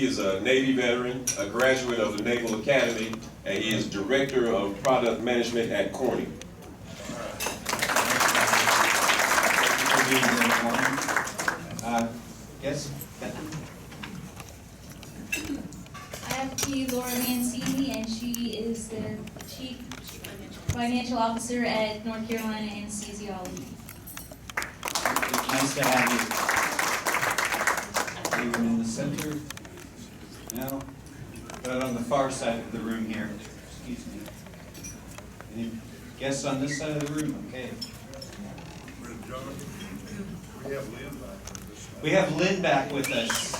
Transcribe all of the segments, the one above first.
He is a Navy veteran, a graduate of the Naval Academy, and he is Director of Product Management at Corning. Thank you for being here this morning. Yes? I have P. Laura Mancini, and she is the Chief Financial Officer at North Carolina Anesthesiology. It's nice to have you. Anyone in the center? No? But on the far side of the room here. Excuse me. Any guests on this side of the room? Okay. We have Lynn back with us.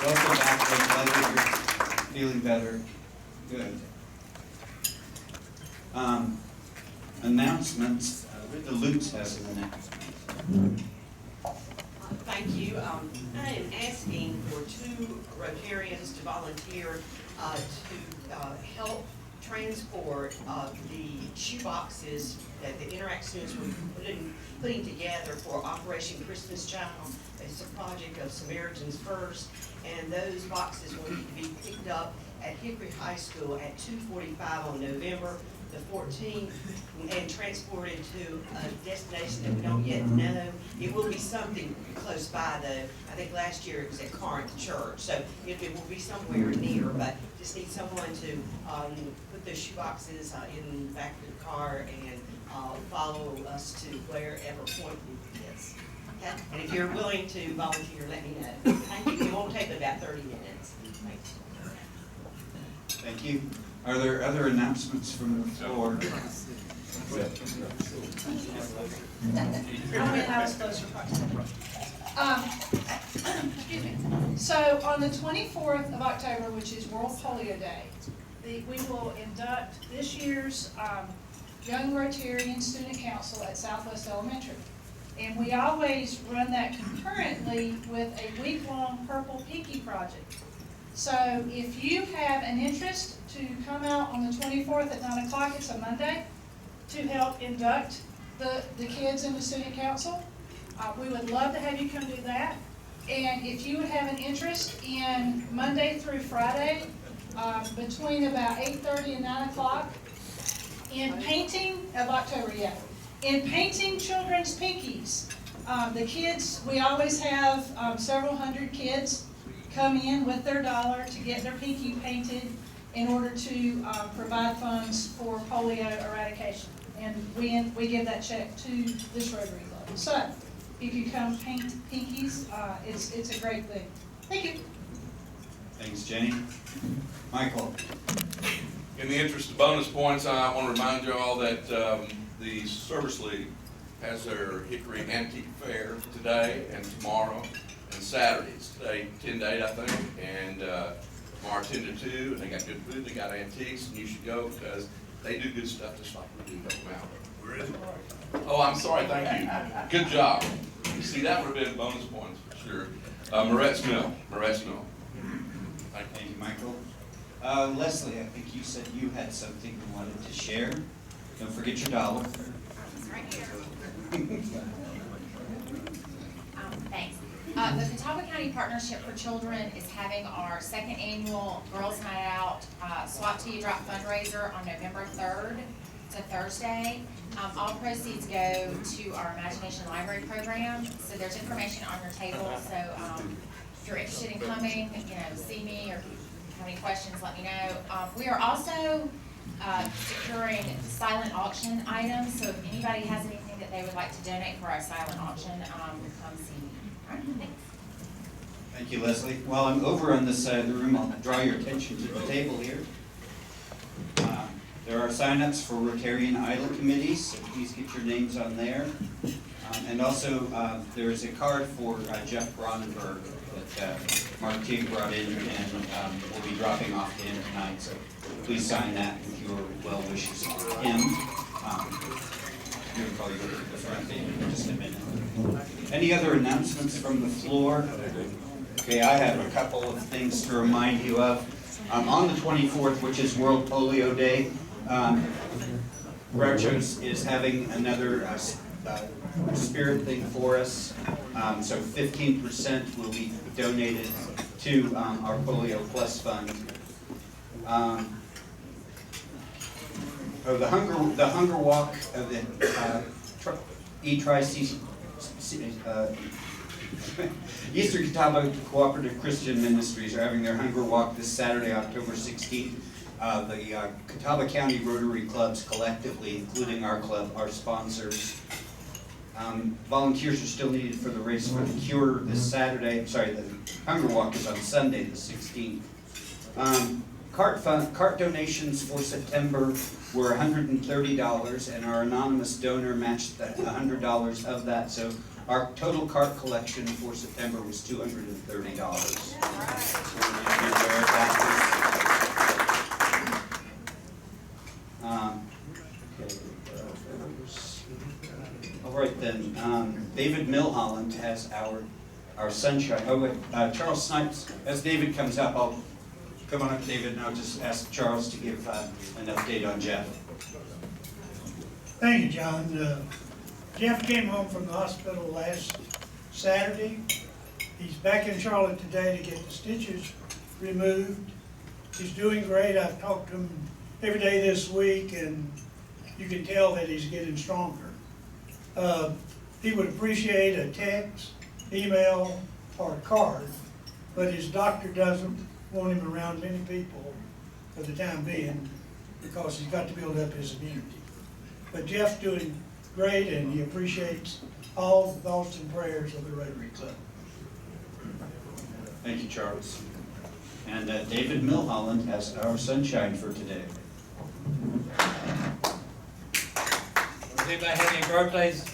Welcome back, Lynn. Glad that you're feeling better. Good. Announcements. Rita Lutz has an announcement. Thank you. I am asking for 2 Rotarians to volunteer to help transport the shoe boxes that the Interact students were putting together for Operation Christmas Child. It's a project of Samaritans First, and those boxes will need to be picked up at Hickory High School at 2:45 on November the 14th and transported to a destination that we don't yet know. It will be something close by though. I think last year it was at Corinth Church, so it will be somewhere near, but just need someone to put those shoe boxes in the back of the car and follow us to wherever point it is. Okay? And if you're willing to volunteer, let me know. Thank you. It won't take about 30 minutes. Thanks. Thank you. Are there other announcements from the floor? Excuse me. So on the 24th of October, which is World Polio Day, we will induct this year's Young Rotarian Student Council at Southwest Elementary. And we always run that concurrently with a week-long Purple Pinky project. So if you have an interest to come out on the 24th at 9 o'clock, it's a Monday, to help induct the kids in the student council, we would love to have you come do that. And if you would have an interest in Monday through Friday, between about 8:30 and 9 o'clock, in painting of October, in painting children's pinkies. The kids, we always have several hundred kids come in with their dollar to get their pinky painted in order to provide funds for polio eradication. And we give that check to this Rotary Club. So if you come paint pinkies, it's a great thing. Thank you. Thanks, Jenny. Michael. In the interest of bonus points, I want to remind you all that the Service League has their Hickory Antique Fair today and tomorrow and Saturdays. Today 10 to 8, I think, and tomorrow 10 to 2. And they got good food, they got antiques, and you should go because they do good stuff just like we do. Help them out. Where is it? Oh, I'm sorry. Thank you. Good job. You see, that would have been bonus points for sure. Moretz Mill. Thank you, Michael. Leslie, I think you said you had something you wanted to share. Don't forget your dollar. It's right here. Thanks. The Catawba County Partnership for Children is having our 2nd annual Girls Night Out Swap Till You Drop fundraiser on November 3rd. It's a Thursday. All proceeds go to our Imagination Library program. So there's information on your table. So if you're interested in coming, see me, or if you have any questions, let me know. We are also securing silent auction items. So if anybody has anything that they would like to donate for our silent auction, come see me. All right, thanks. Thank you, Leslie. While I'm over on this side of the room, I'll draw your attention to the table here. There are sign-ups for Rotarian Idol committees, so please get your names on there. And also, there is a card for Jeff Cronenberg that Mark Teague brought in, and we'll be dropping off to him tonight. So please sign that with your well wishes for him. You'll probably go to the front in just a minute. Any other announcements from the floor? Okay, I have a couple of things to remind you of. On the 24th, which is World Polio Day, Groucho's is having another spirit thing for us. So 15% will be donated to our Polio Plus Fund. The hunger walk of the Eastern Catawba Cooperative Christian Ministries are having their hunger walk this Saturday, October 16th. The Catawba County Rotary clubs collectively, including our club, are sponsors. Volunteers are still needed for the Race for the Cure this Saturday. I'm sorry, the hunger walk is on Sunday, the 16th. Cart donations for September were $130, and our anonymous donor matched $100 of that. So our total cart collection for September was $230. All right then, David Milholland has our sunshine. Oh wait, Charles Snipes. As David comes up, I'll come on up, David, and I'll just ask Charles to give an update on Jeff. Thank you, John. Jeff came home from the hospital last Saturday. He's back in Charlotte today to get the stitches removed. He's doing great. I've talked to him every day this week, and you can tell that he's getting stronger. He would appreciate a text, email, or a card, but his doctor doesn't want him around many people for the time being because he's got to build up his immunity. But Jeff's doing great, and he appreciates all the thoughts and prayers of the Rotary Club. Thank you, Charles. And David Milholland has our sunshine for today. Does anybody have any birthdays?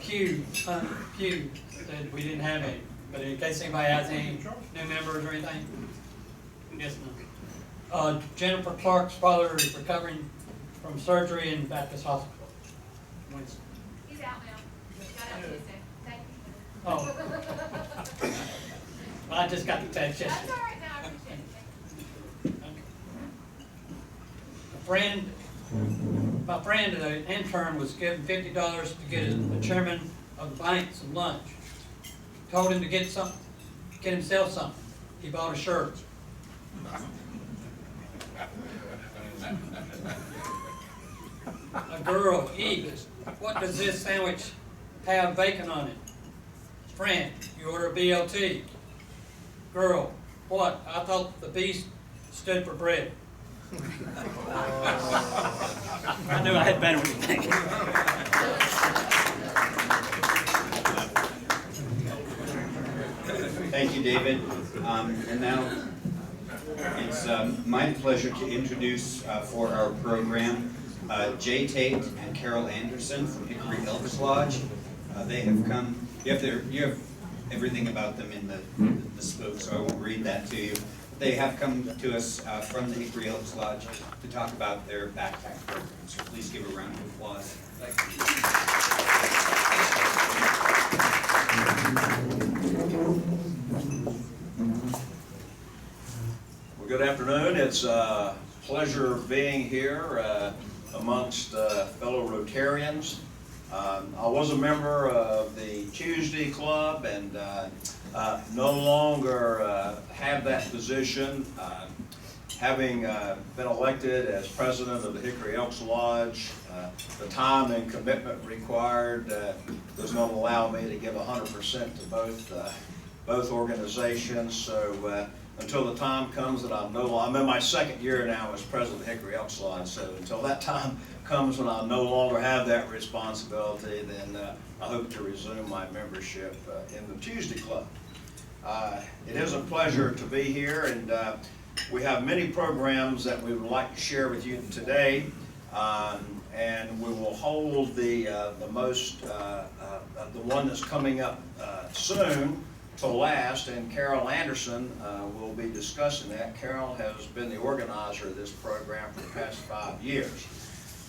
Q said we didn't have any, but in case anybody has any new members or anything, yes, no. Jennifer Clark's father is recovering from surgery in Baptist Hospital. He's out now. Got out Tuesday. Thank you. Oh. Well, I just got the text yesterday. That's all right now. I appreciate it. My friend, an intern, was given $50 to get the chairman of the bank some lunch. Told him to get himself something. He bought a shirt. A girl, eat. What does this sandwich have bacon on it? Friend, you order a BLT. Girl, what? I thought the B stood for bread. I knew I had better than Thank you, David. And now it's my pleasure to introduce for our program Jay Tate and Carol Anderson from Hickory Elks Lodge. They have come. You have everything about them in the spoke, so I won't read that to you. They have come to us from the Hickory Elks Lodge to talk about their backpack program. So please give a round of applause. Well, good afternoon. It's a pleasure being here amongst fellow Rotarians. I was a member of the Tuesday Club and no longer have that position. Having been elected as president of the Hickory Elks Lodge, the time and commitment required does not allow me to give 100% to both organizations. So until the time comes that I'm in my second year now as president of the Hickory Elks Lodge. So until that time comes when I no longer have that responsibility, then I hope to resume my membership in the Tuesday Club. It is a pleasure to be here, and we have many programs that we would like to share with you today, and we will hold the one that's coming up soon to last, and Carol Anderson will be discussing that. Carol has been the organizer of this program for the past 5 years.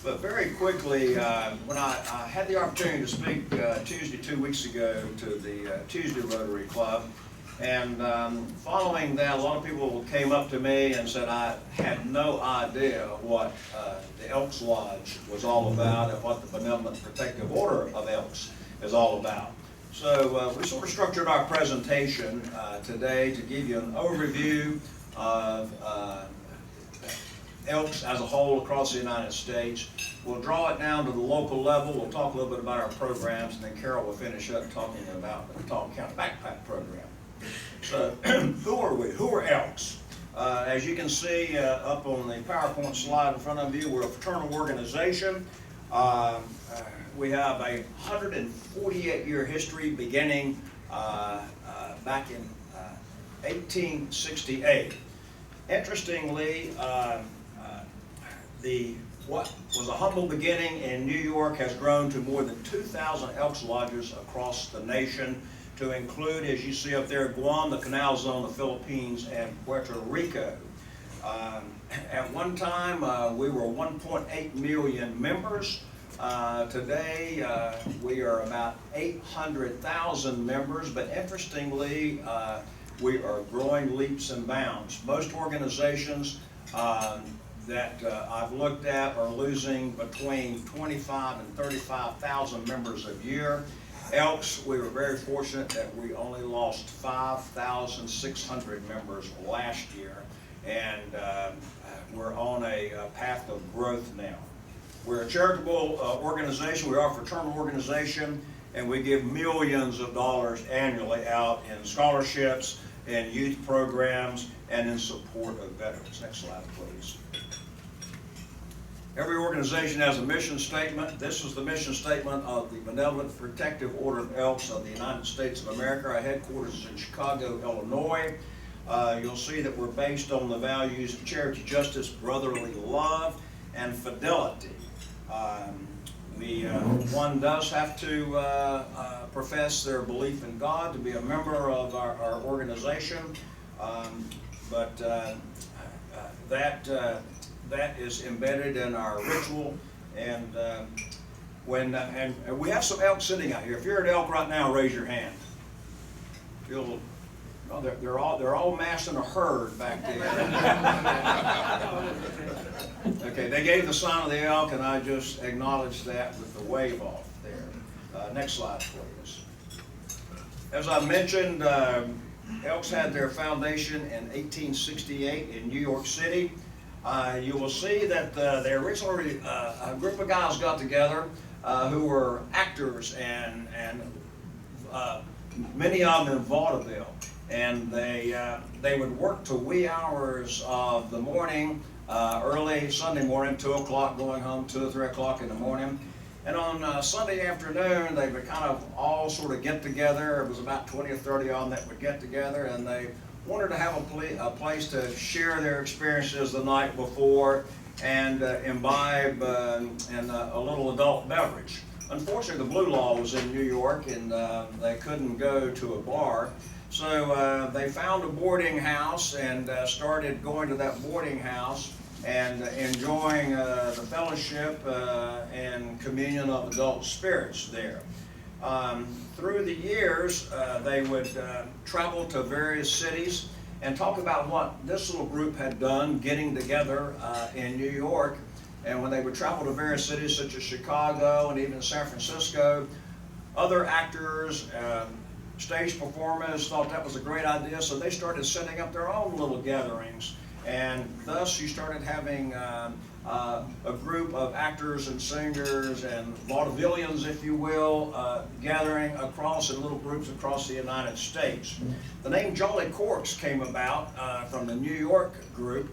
But very quickly, when I had the opportunity to speak Tuesday 2 weeks ago to the Tuesday Rotary Club, And following that, a lot of people came up to me and said I had no idea what the Elks Lodge was all about and what the Benevolent Protective Order of Elks is all about. So we sort of structured our presentation today to give you an overview of Elks as a whole across the United States. We'll draw it down to the local level. We'll talk a little bit about our programs, and then Carol will finish up talking about the Talk County Backpack Program. So who are we? Who are Elks? As you can see up on the PowerPoint slide in front of you, we're a fraternal organization. We have a 148-year history beginning back in 1868. Interestingly, what was a humble beginning in New York has grown to more than 2,000 Elks Lodges across the nation, to include, as you see up there, Guam, the Canal Zone, the Philippines, and Puerto Rico. At one time, we were 1.8 million members. Today, we are about 800,000 members, but interestingly, we are growing leaps and bounds. Most organizations that I've looked at are losing between 25 and 35,000 members a year. Elks, we were very fortunate that we only lost 5,600 members last year, and we're on a path of growth now. We're a charitable organization. We are a fraternal organization, and we give millions of dollars annually out in scholarships, in youth programs, and in support of veterans. Next slide, please. Every organization has a mission statement. This is the mission statement of the Benevolent Protective Order of Elks of the United States of America. Our headquarters is in Chicago, Illinois. You'll see that we're based on the values of charity, justice, brotherly love, and fidelity. One does have to profess their belief in God to be a member of our organization, but that is embedded in our ritual, and and we have some elk sitting out here. If you're an elk right now, raise your hand. They're all massed in a herd back there. Okay, they gave the sign of the elk, and I just acknowledged that with the wave off there. Next slide, please. As I mentioned, Elks had their foundation in 1868 in New York City. You will see that they originally, a group of guys got together who were actors and many of them in vaudeville. And they would work to wee hours of the morning, early Sunday morning, 2 o'clock, going home 2 or 3 o'clock in the morning. And on Sunday afternoon, they would kind of all sort of get together. It was about 20 or 30 of them that would get together, and they wanted to have a place to share their experiences the night before and imbibe in a little adult beverage. Unfortunately, the blue law was in New York, and they couldn't go to a bar. So they found a boarding house and started going to that boarding house and enjoying the fellowship and communion of adult spirits there. Through the years, they would travel to various cities and talk about what this little group had done getting together in New York. And when they would travel to various cities such as Chicago and even San Francisco, other actors, stage performers thought that was a great idea, so they started setting up their own little gatherings. And thus you started having a group of actors and singers and vaudevillians, if you will, gathering across in little groups across the United States. The name Jolly Corks came about from the New York group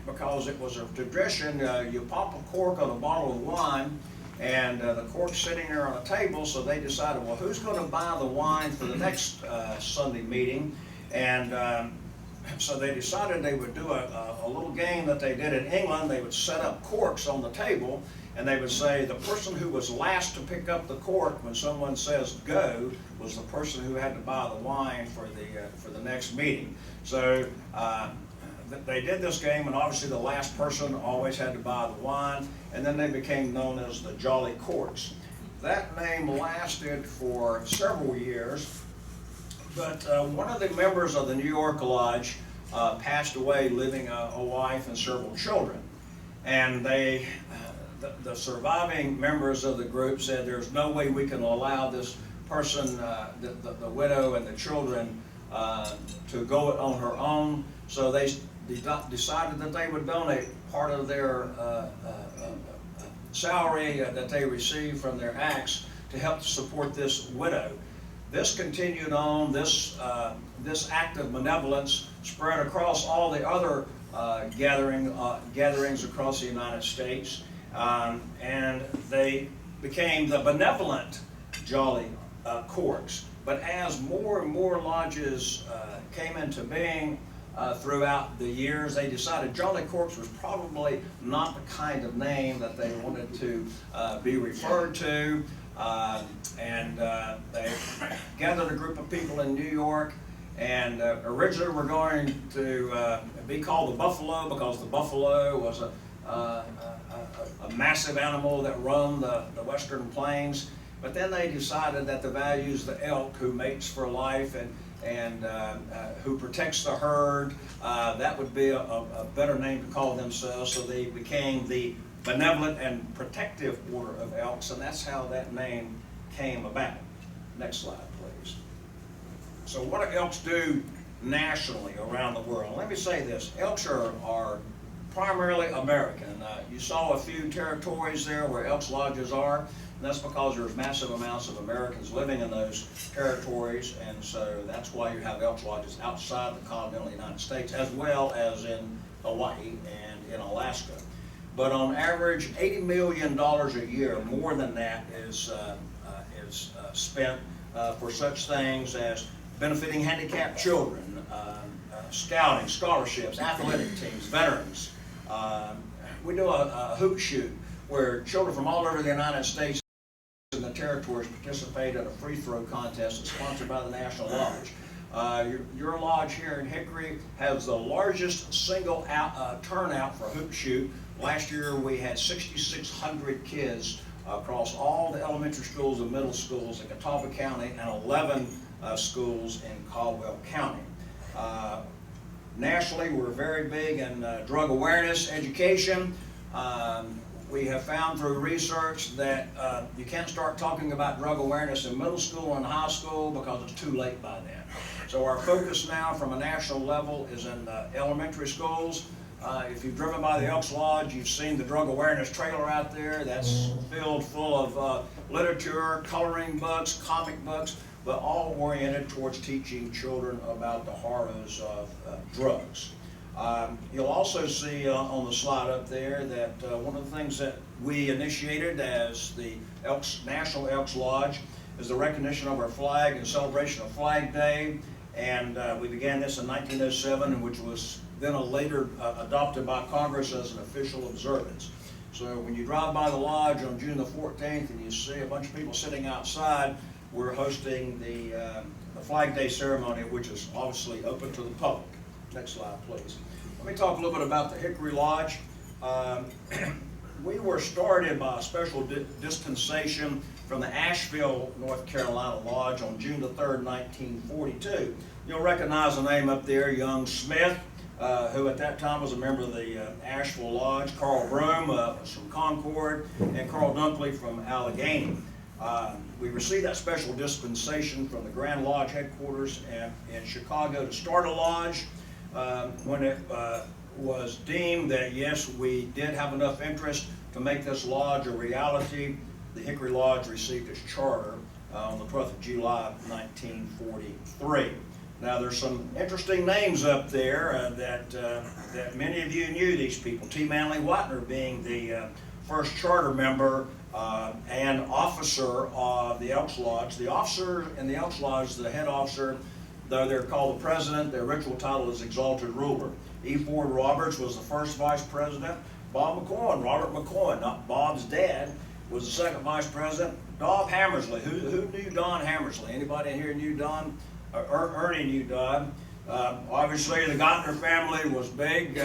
because it was a tradition. You pop a cork on a bottle of wine, and the cork's sitting there on a table, so they decided, well, who's going to buy the wine for the next Sunday meeting? And so they decided they would do a little game that they did in England. They would set up corks on the table, and they would say the person who was last to pick up the cork when someone says go was the person who had to buy the wine for the next meeting. So they did this game, and obviously the last person always had to buy the wine, and then they became known as the Jolly Corks. That name lasted for several years But one of the members of the New York Lodge passed away, leaving a wife and several children. And they, the surviving members of the group said there's no way we can allow this person, the widow and the children, to go it on her own. So they decided that they would donate part of their salary that they received from their acts to help support this widow. This continued on, this act of benevolence spread across all the other gatherings across the United States, and they became the benevolent Jolly Corks. But as more and more lodges came into being throughout the years, they decided Jolly Corks was probably not the kind of name that they wanted to be referred to. They gathered a group of people in New York, and originally were going to be called the buffalo, because the buffalo was a massive animal that roamed the western plains. But then they decided that the values, the elk who mates for life and who protects the herd, that would be a better name to call themselves. So they became the Benevolent and Protective Order of Elks, and that's how that name came about. Next slide, please. So what do elks do nationally around the world? Let me say this, elks are primarily American. You saw a few territories there where elks lodges are, and that's because there's massive amounts of Americans living in those territories, and so that's why you have elks lodges outside the continental United States, as well as in Hawaii and in Alaska. But on average, $80 million a year, more than that, is spent for such things as benefiting handicapped children, scouting, scholarships, athletic teams, veterans. We do a hoop shoot where children from all over the United States and the territories participate in a free throw contest that's sponsored by the National Lodge. Your lodge here in Hickory has the largest single turnout for a hoop shoot. Last year we had 6,600 kids across all the elementary schools and middle schools in Catawba County and 11 schools in Caldwell County. Nationally, we're very big in drug awareness education. We have found through research that you can't start talking about drug awareness in middle school and high school because it's too late by then. So our focus now from a national level is in elementary schools. If you've driven by the Elks Lodge, you've seen the drug awareness trailer out there that's filled full of literature, coloring books, comic books, but all oriented towards teaching children about the horrors of drugs. You'll also see on the slide up there that one of the things that we initiated as the National Elks Lodge is the recognition of our flag and celebration of Flag Day. And we began this in 1907, which was then later adopted by Congress as an official observance. So when you drive by the lodge on June the 14th and you see a bunch of people sitting outside, we're hosting the Flag Day ceremony, which is obviously open to the public. Next slide, please. Let me talk a little bit about the Hickory Lodge. We were started by a special dispensation from the Asheville, North Carolina Lodge on June the 3rd, 1942. You'll recognize the name up there, Young Smith, who at that time was a member of the Asheville Lodge, Carl Broom from Concord, and Carl Dunkley from Allegheny. We received that special dispensation from the Grand Lodge headquarters in Chicago to start a lodge. When it was deemed that yes, we did have enough interest to make this lodge a reality, the Hickory Lodge received its charter on the 12th of July, 1943. Now there's some interesting names up there that many of you knew these people. T. Manley Whitener being the first charter member and officer of the Elks Lodge. The officer in the Elks Lodge, the head officer, though they're called the president, their original title is exalted ruler. E. Ford Roberts was the first vice president. Bob McCoy, Robert McCoy, not Bob's dad, was the second vice president. Dob Hammersley, who knew Don Hammersley? Anybody in here knew Don? Ernie knew Don. Obviously, the Gottner family was big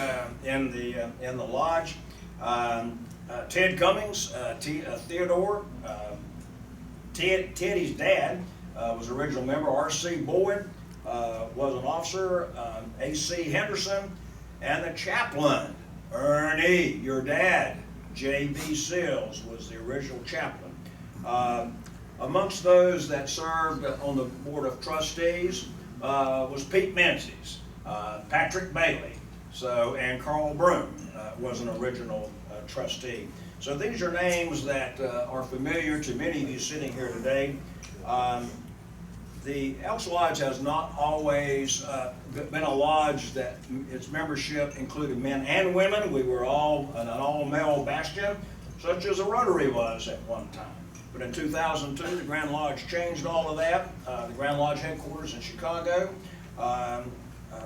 in the lodge. Ted Cummings, Theodore, Teddy's dad was original member. R.C. Boyd, was an officer, A.C. Henderson, and the chaplain, Ernie, your dad, J.B. Seals, was the original chaplain. Amongst those that served on the Board of Trustees was Pete Menzies, Patrick Bailey, and Carl Broom was an original trustee. So these are names that are familiar to many of you sitting here today. The Elks Lodge has not always been a lodge that its membership included men and women. We were all an all-male bastion, such as the Rotary was at one time. But in 2002, the Grand Lodge changed all of that. The Grand Lodge headquarters in Chicago.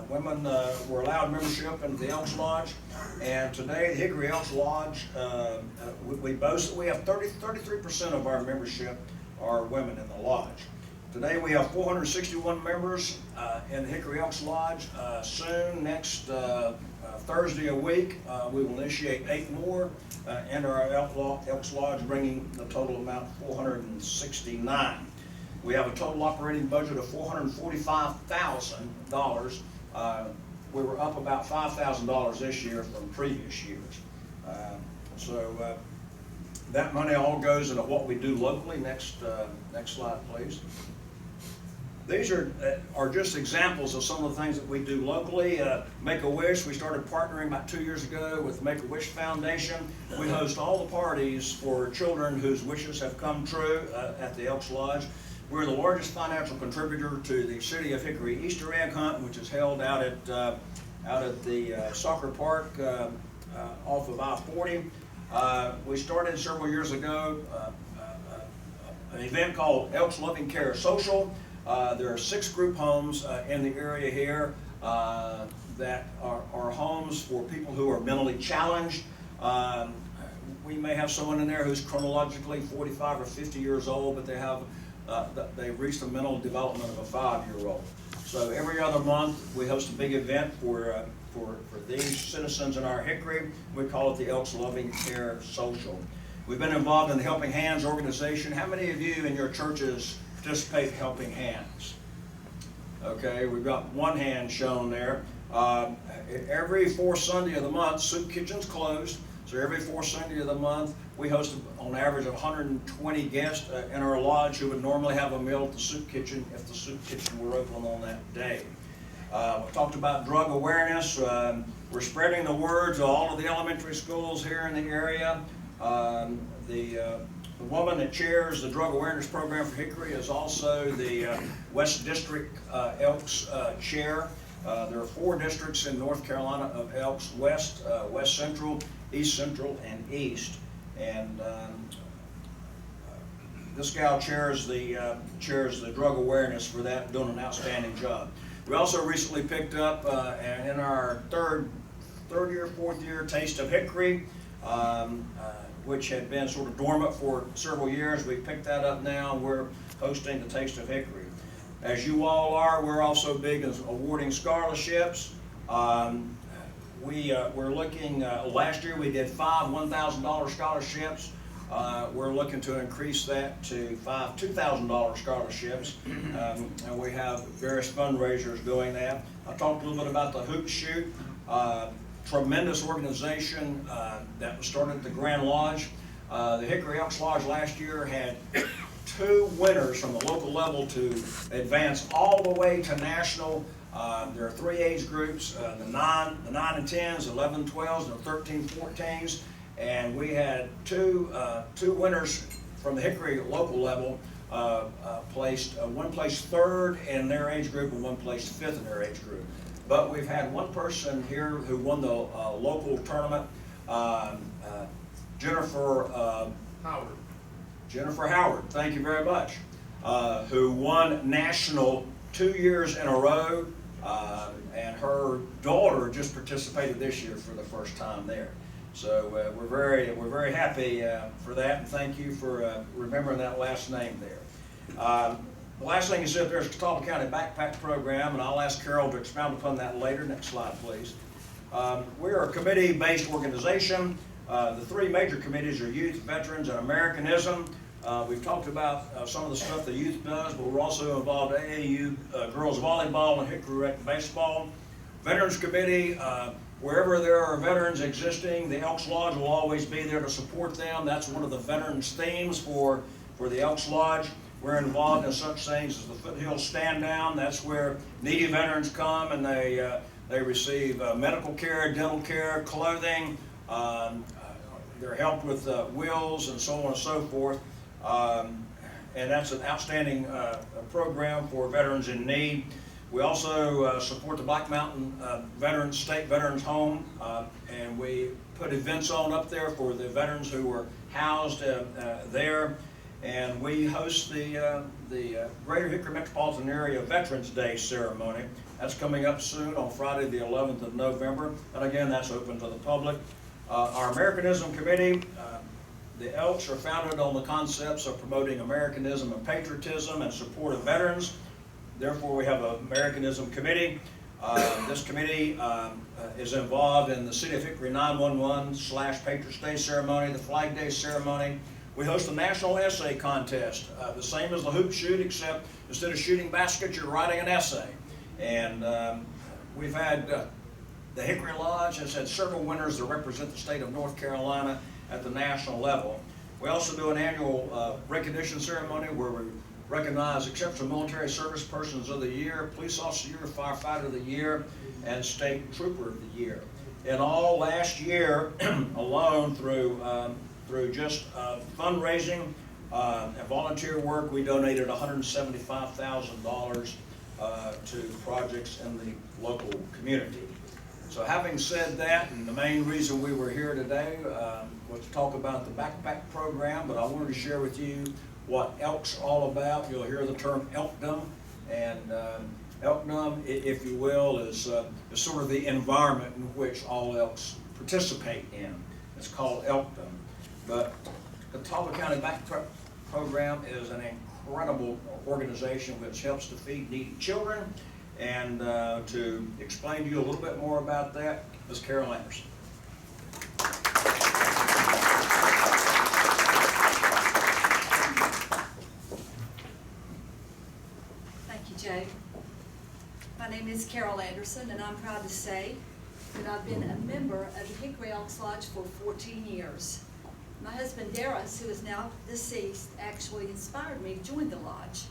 Women were allowed membership in the Elks Lodge, and today the Hickory Elks Lodge, we boast that we have 33% of our membership are women in the lodge. Today we have 461 members in the Hickory Elks Lodge. Soon, next Thursday a week, we will initiate 8 more enter our Elks Lodge, bringing the total amount 469. We have a total operating budget of $445,000. We were up about $5,000 this year from previous years. That money all goes into what we do locally. Next slide, please. These are just examples of some of the things that we do locally. Make-A-Wish, we started partnering about 2 years ago with the Make-A-Wish Foundation. We host all the parties for children whose wishes have come true at the Elks Lodge. We're the largest financial contributor to the City of Hickory Easter egg hunt, which is held out at the soccer park off of I-40. We started several years ago an event called Elks Loving Care Social. There are 6 group homes in the area here that are homes for people who are mentally challenged. We may have someone in there who's chronologically 45 or 50 years old, but they've reached the mental development of a 5-year-old. So every other month we host a big event for these citizens in our Hickory. We call it the Elks Loving Care Social. We've been involved in the Helping Hands organization. How many of you in your churches participate in Helping Hands? Okay, we've got one hand shown there. Every 4th Sunday of the month, soup kitchen's closed. So every 4th Sunday of the month, we host on average 120 guests in our lodge who would normally have a meal at the soup kitchen if the soup kitchen were open on that day. We talked about drug awareness. We're spreading the word to all of the elementary schools here in the area. The woman that chairs the drug awareness program for Hickory is also the West District Elks chair. There are 4 districts in North Carolina of Elks: West, West Central, East Central, and East. And this gal chairs the drug awareness for that, doing an outstanding job. We also recently picked up in our third year, 4th year, Taste of Hickory, which had been sort of dormant for several years. We picked that up now, and we're hosting the Taste of Hickory. As you all are, we're also big as awarding scholarships. We're looking, last year we did 5 $1,000 scholarships. We're looking to increase that to 5 $2,000 scholarships. And we have various fundraisers doing that. I talked a little bit about the Hoop Shoot. Tremendous organization that was started at the Grand Lodge. The Hickory Elks Lodge last year had 2 winners from the local level to advance all the way to national. There are 3 age groups, the 9 and 10s, 11 12s, and the 13 14s. And we had two winners from the Hickory local level placed, one placed 3rd in their age group and one placed 5th in their age group. But we've had one person here who won the local tournament, Jennifer Howard, thank you very much, who won national 2 years in a row, and her daughter just participated this year for the first time there. So we're very happy for that, and thank you for remembering that last name there. The last thing is that there's a Catawba County Backpack Program, and I'll ask Carol to expound upon that later. Next slide, please. We're a committee-based organization. The 3 major committees are Youth, Veterans, and Americanism. We've talked about some of the stuff the youth does, but we're also involved in AAU girls volleyball and Hickory Rec baseball. Veterans Committee, wherever there are veterans existing, the Elks Lodge will always be there to support them. That's one of the veterans themes for the Elks Lodge. We're involved in such things as the Foothill Stand Down. That's where needy veterans come and they receive medical care, dental care, clothing. They're helped with wills and so on and so forth. And that's an outstanding program for veterans in need. We also support the Black Mountain State Veterans Home, and we put events on up there for the veterans who were housed there. And we host the Greater Hickory Metropolitan Area Veterans Day ceremony. That's coming up soon on Friday the 11th of November. And again, that's open to the public. Our Americanism Committee, the Elks are founded on the concepts of promoting Americanism and patriotism and support of veterans. Therefore, we have an Americanism Committee. This committee is involved in the City of Hickory 911/Patriots Day ceremony, the Flag Day ceremony. We host a national essay contest, the same as the hoop shoot, except instead of shooting baskets, you're writing an essay. And we've had, the Hickory Lodge has had several winners that represent the state of North Carolina at the national level. We also do an annual recognition ceremony where we recognize exceptional military service persons of the year, police officer of the year, firefighter of the year, and state trooper of the year. In all, last year alone, through just fundraising and volunteer work, we donated $175,000 to projects in the local community. So having said that, and the main reason we were here today was to talk about the backpack program, but I wanted to share with you what Elks are all about. You'll hear the term Elkdom, and Elkdom, if you will, is sort of the environment in which all Elks participate in. It's called Elkdom. But the Catawba County Backpack Program is an incredible organization which helps to feed needy children. And to explain to you a little bit more about that, Ms. Carol Anderson. Thank you, Joe. My name is Carol Anderson, and I'm proud to say that I've been a member of the Hickory Elks Lodge for 14 years. My husband, Darius, who is now deceased, actually inspired me to join the lodge.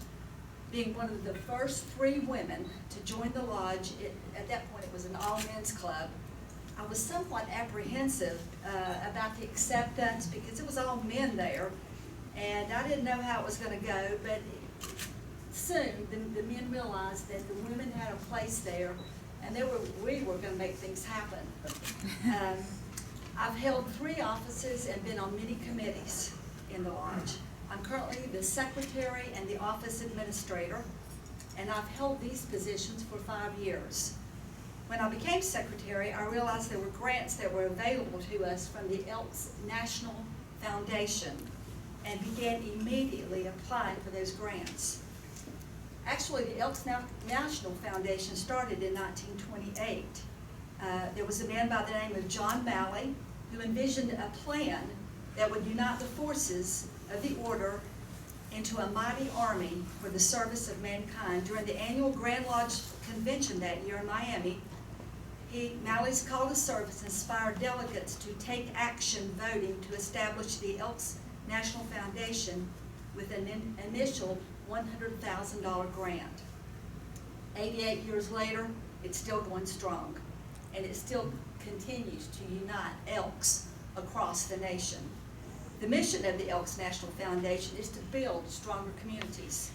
Being one of the first 3 women to join the lodge, at that point it was an all-men's club, I was somewhat apprehensive about the acceptance because it was all men there, and I didn't know how it was going to go, but soon the men realized that the women had a place there, and we were going to make things happen. I've held 3 offices and been on many committees in the lodge. I'm currently the secretary and the office administrator, and I've held these positions for 5 years. When I became secretary, I realized there were grants that were available to us from the Elks National Foundation and began immediately applying for those grants. Actually, the Elks National Foundation started in 1928. There was a man by the name of John Malley who envisioned a plan that would unite the forces of the order into a mighty army for the service of mankind. During the annual Grand Lodge Convention that year in Miami, Malley's call to service inspired delegates to take action voting to establish the Elks National Foundation with an initial $100,000 grant. 88 years later, it's still going strong, and it still continues to unite Elks across the nation. The mission of the Elks National Foundation is to build stronger communities.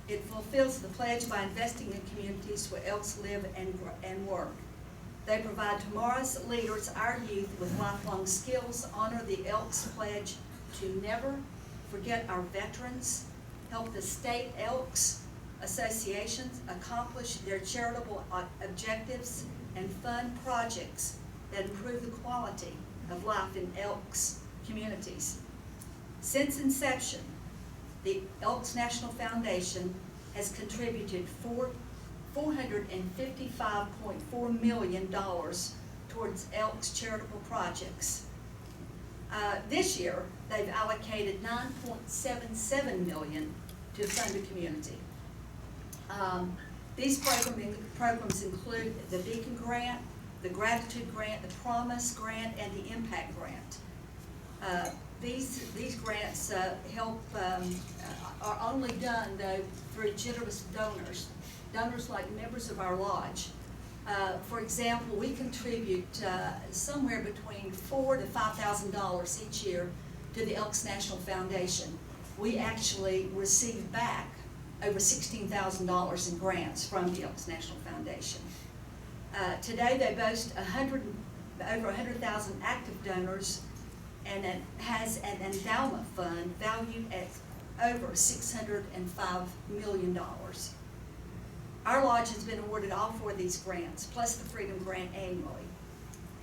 It fulfills the pledge by investing in communities where Elks live and work. They provide tomorrow's leaders, our youth, with lifelong skills, honor the Elks pledge to never forget our veterans, help the state Elks associations accomplish their charitable objectives, and fund projects that improve the quality of life in Elks communities. Since inception, the Elks National Foundation has contributed $455.4 million towards Elks charitable projects. This year, they've allocated $9.77 million to fund the community. These programs include the Beacon Grant, the Gratitude Grant, the Promise Grant, and the Impact Grant. These grants help, are only done though through generous donors like members of our lodge. For example, we contribute somewhere between $4,000 to $5,000 each year to the Elks National Foundation. We actually receive back over $16,000 in grants from the Elks National Foundation. Today they boast over 100,000 active donors, and it has an endowment fund valued at over $605 million. Our lodge has been awarded all four of these grants, plus the Freedom Grant annually.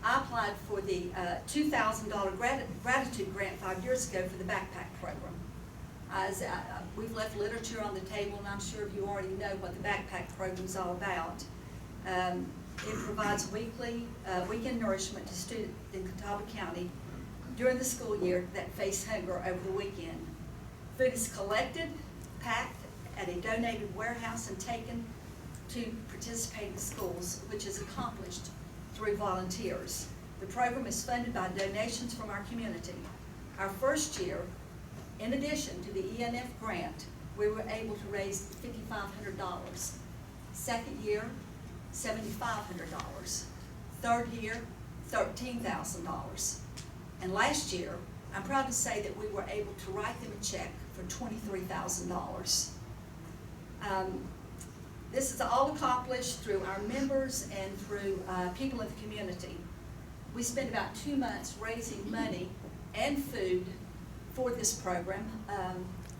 I applied for the $2,000 Gratitude Grant 5 years ago for the backpack program. We've left literature on the table, and I'm sure you already know what the backpack program is all about. It provides weekend nourishment to students in Catawba County during the school year that face hunger over the weekend. Food is collected, packed at a donated warehouse, and taken to participating schools, which is accomplished through volunteers. The program is funded by donations from our community. Our first year, in addition to the ENF grant, we were able to raise $5,500. Second year, $7,500. Third year, $13,000. And last year, I'm proud to say that we were able to write them a check for $23,000. This is all accomplished through our members and through people in the community. We spent about 2 months raising money and food for this program.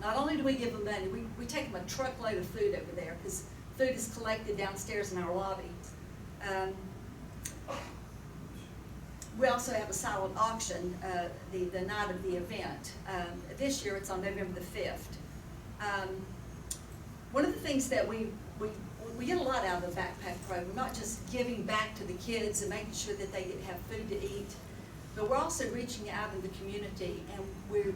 Not only do we give them money, we take them a truckload of food over there because food is collected downstairs in our lobby. We also have a silent auction the night of the event. This year it's on November the 5th. One of the things that we get a lot out of the backpack program, not just giving back to the kids and making sure that they have food to eat, but we're also reaching out in the community, and we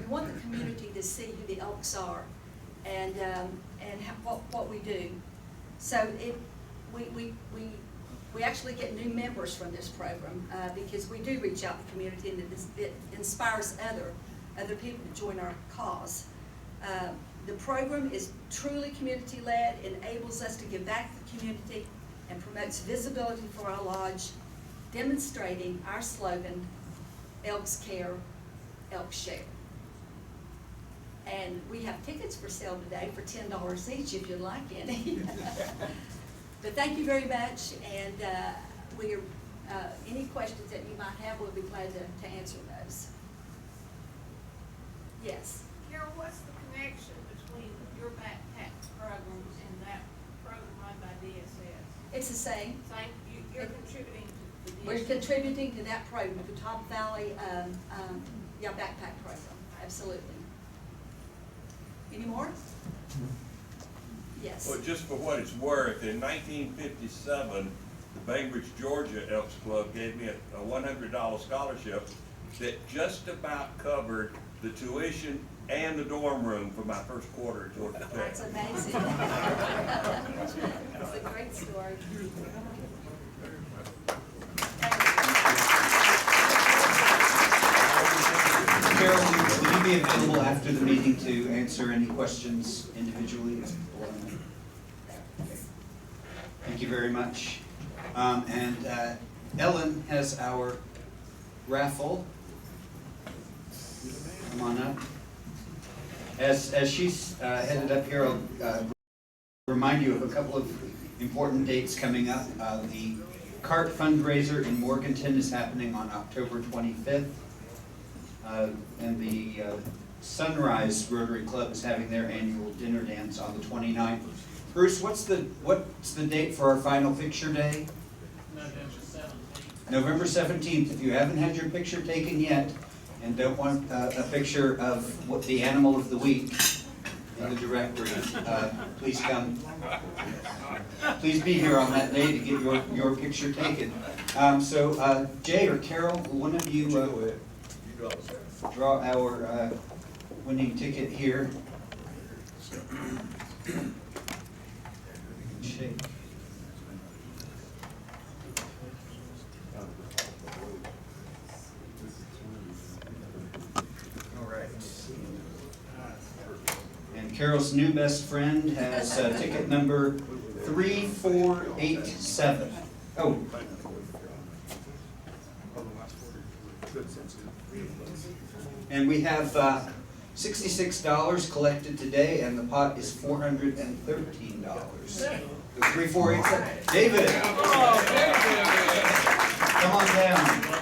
want the community to see who the Elks are and what we do. So we actually get new members from this program because we do reach out to the community, and it inspires other people to join our cause. The program is truly community-led, enables us to give back to the community, and promotes visibility for our lodge, demonstrating our slogan, Elks Care, Elks Share. And we have tickets for sale today for $10 each if you'd like any. But thank you very much, and any questions that you might have, we'll be glad to answer those. Yes? Carol, what's the connection between your backpack program and that program run by DSS? It's the same. You're contributing to the DSS? We're contributing to that program, the Catawba Valley backpack program, absolutely. Any more? Yes. Well, just for what it's worth, in 1957, the Bainbridge, Georgia Elks Club gave me a $100 scholarship that just about covered the tuition and the dorm room for my first quarter at Georgia Tech. That's amazing. That's a great story. Carol, will you be available after the meeting to answer any questions individually? Thank you very much. Ellen has our raffle. Come on up. As she's headed up here, I'll remind you of a couple of important dates coming up. The CART fundraiser in Morganton is happening on October 25th. And the Sunrise Rotary Club is having their annual dinner dance on the 29th. Bruce, what's the date for our final picture day? November 17th. November 17th. If you haven't had your picture taken yet and don't want a picture of what the animal of the week in the directory, please come. Please be here on that day to get your picture taken. So Jay or Carol, one of you. draw our winning ticket here. Shake. All right. And Carol's new best friend has ticket number 3487. Oh. And we have $66 collected today, and the pot is $413. 3487. David. Come on down.